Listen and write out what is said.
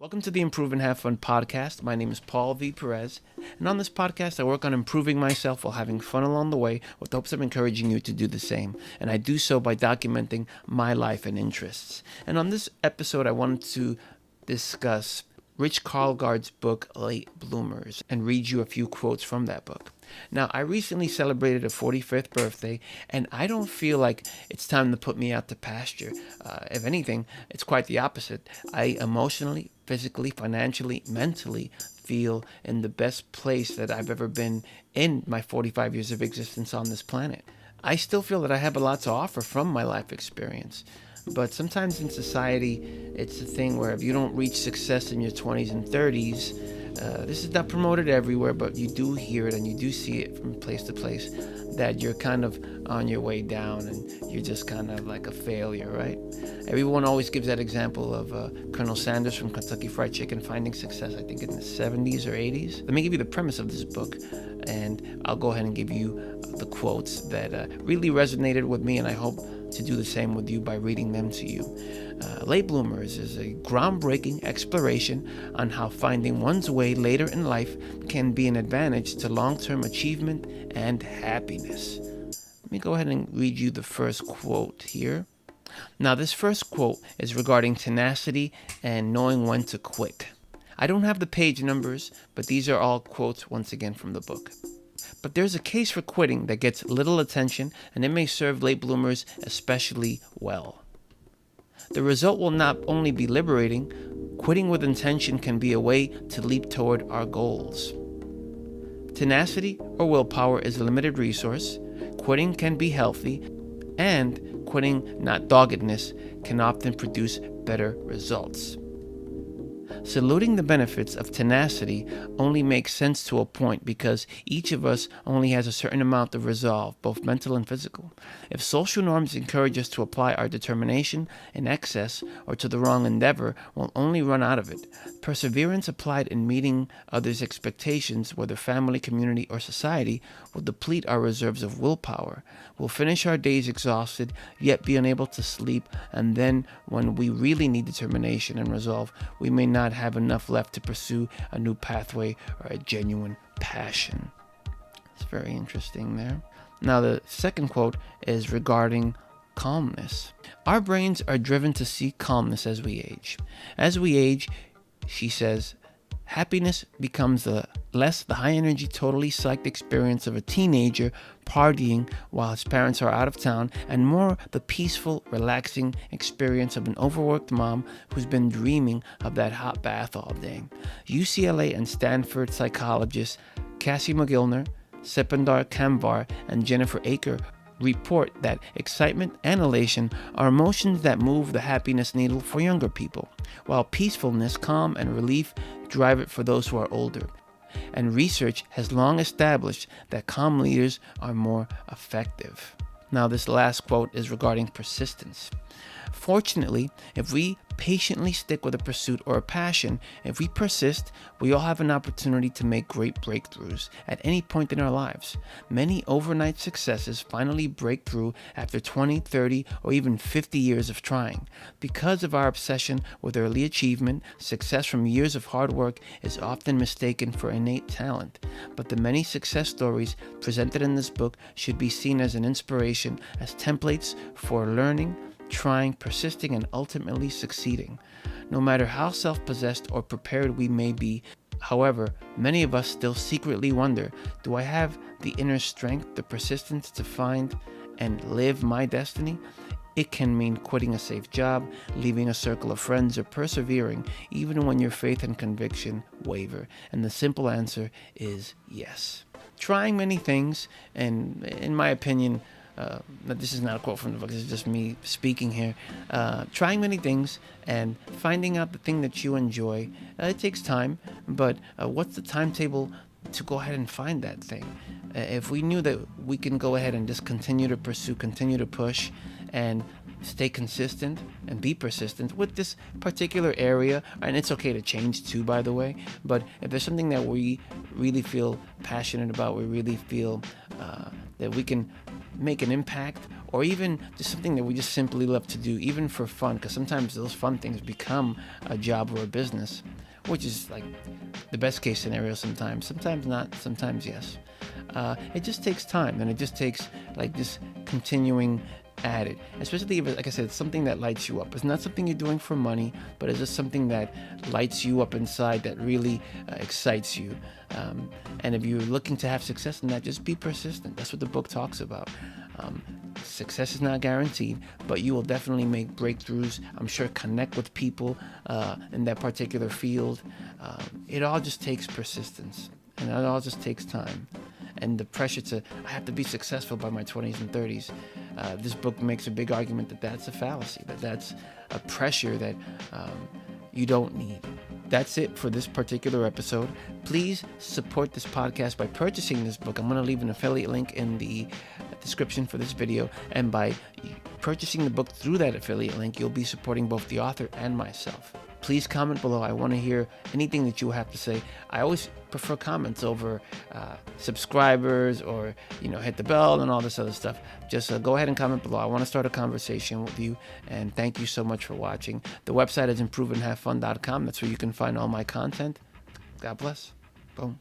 Welcome to the Improve and Have Fun podcast. My name is Paul V. Perez, and on this podcast, I work on improving myself while having fun along the way with the hopes of encouraging you to do the same. And I do so by documenting my life and interests. And on this episode, I wanted to discuss Rich Karlgaard's book, Late Bloomers, and read you a few quotes from that book. Now, I recently celebrated a 45th birthday, and I don't feel like it's time to put me out to pasture. If anything, it's quite the opposite. I emotionally, physically, financially, mentally feel in the best place that I've ever been in my 45 years of existence on this planet. I still feel that I have a lot to offer from my life experience. But sometimes in society, it's a thing where if you don't reach success in your 20s and 30s, this is not promoted everywhere, but you do hear it and you do see it from place to place, that you're kind of on your way down and you're just kind of like a failure, right? Everyone always gives that example of Colonel Sanders from Kentucky Fried Chicken finding success, I think in the 70s or 80s. Let me give you the premise of this book, and I'll go ahead and give you the quotes that really resonated with me, and I hope to do the same with you by reading them to you. Late Bloomers is a groundbreaking exploration on how finding one's way later in life can be an advantage to long-term achievement and happiness. Let me go ahead and read you the first quote here. Now, this first quote is regarding tenacity and knowing when to quit. I don't have the page numbers, but these are all quotes once again from the book. But there's a case for quitting that gets little attention, and it may serve late bloomers especially well. The result will not only be liberating, quitting with intention can be a way to leap toward our goals. Tenacity or willpower is a limited resource. Quitting can be healthy, and quitting, not doggedness, can often produce better results. Saluting the benefits of tenacity only makes sense to a point because each of us only has a certain amount of resolve, both mental and physical. If social norms encourage us to apply our determination in excess or to the wrong endeavor, we'll only run out of it. Perseverance applied in meeting others' expectations, whether family, community, or society, will deplete our reserves of willpower. We'll finish our days exhausted, yet be unable to sleep, and then when we really need determination and resolve, we may not have enough left to pursue a new pathway or a genuine passion. It's very interesting there. Now, the second quote is regarding calmness. Our brains are driven to seek calmness as we age. As we age, she says, happiness becomes less the high-energy, totally psyched experience of a teenager partying while his parents are out of town, and more the peaceful, relaxing experience of an overworked mom who's been dreaming of that hot bath all day. UCLA and Stanford psychologists Cassie McGillner, Sepindar Kamvar, and Jennifer Aker report that excitement and elation are emotions that move the happiness needle for younger people, while peacefulness, calm, and relief drive it for those who are older. And research has long established that calm leaders are more effective. Now, this last quote is regarding persistence. Fortunately, if we patiently stick with a pursuit or a passion, if we persist, we all have an opportunity to make great breakthroughs at any point in our lives. Many overnight successes finally break through after 20, 30, or even 50 years of trying. Because of our obsession with early achievement, success from years of hard work is often mistaken for innate talent. But the many success stories presented in this book should be seen as an inspiration, as templates for learning, trying, persisting, and ultimately succeeding. No matter how self-possessed or prepared we may be, however, many of us still secretly wonder, do I have the inner strength, the persistence to find and live my destiny? It can mean quitting a safe job, leaving a circle of friends, or persevering even when your faith and conviction waver. And the simple answer is yes. Trying many things, and in my opinion, this is not a quote from the book, this is just me speaking here. Trying many things and finding out the thing that you enjoy, it takes time, but what's the timetable to go ahead and find that thing? If we knew that we can go ahead and just continue to pursue, continue to push, and stay consistent and be persistent with this particular area, and it's okay to change too, by the way, but if there's something that we really feel passionate about, we really feel that we can make an impact or even just something that we just simply love to do, even for fun, because sometimes those fun things become a job or a business, which is like the best case scenario sometimes. Sometimes not, sometimes yes. It just takes time, and it just takes like just continuing at it, especially if, like I said, it's something that lights you up. It's not something you're doing for money, but it's just something that lights you up inside, that really excites you. And if you're looking to have success in that, just be persistent. That's what the book talks about. Success is not guaranteed, but you will definitely make breakthroughs. I'm sure connect with people in that particular field. It all just takes persistence, and it all just takes time. And the pressure to, I have to be successful by my 20s and 30s. This book makes a big argument that that's a fallacy, that that's a pressure that you don't need. That's it for this particular episode. Please support this podcast by purchasing this book. I'm going to leave an affiliate link in the description for this video. And by purchasing the book through that affiliate link, you'll be supporting both the author and myself. Please comment below. I want to hear anything that you have to say. I always prefer comments over subscribers or, hit the bell and all this other stuff. Just go ahead and comment below. I want to start a conversation with you, and thank you so much for watching. The website is improveandhavefun.com. That's where you can find all my content. God bless. Boom.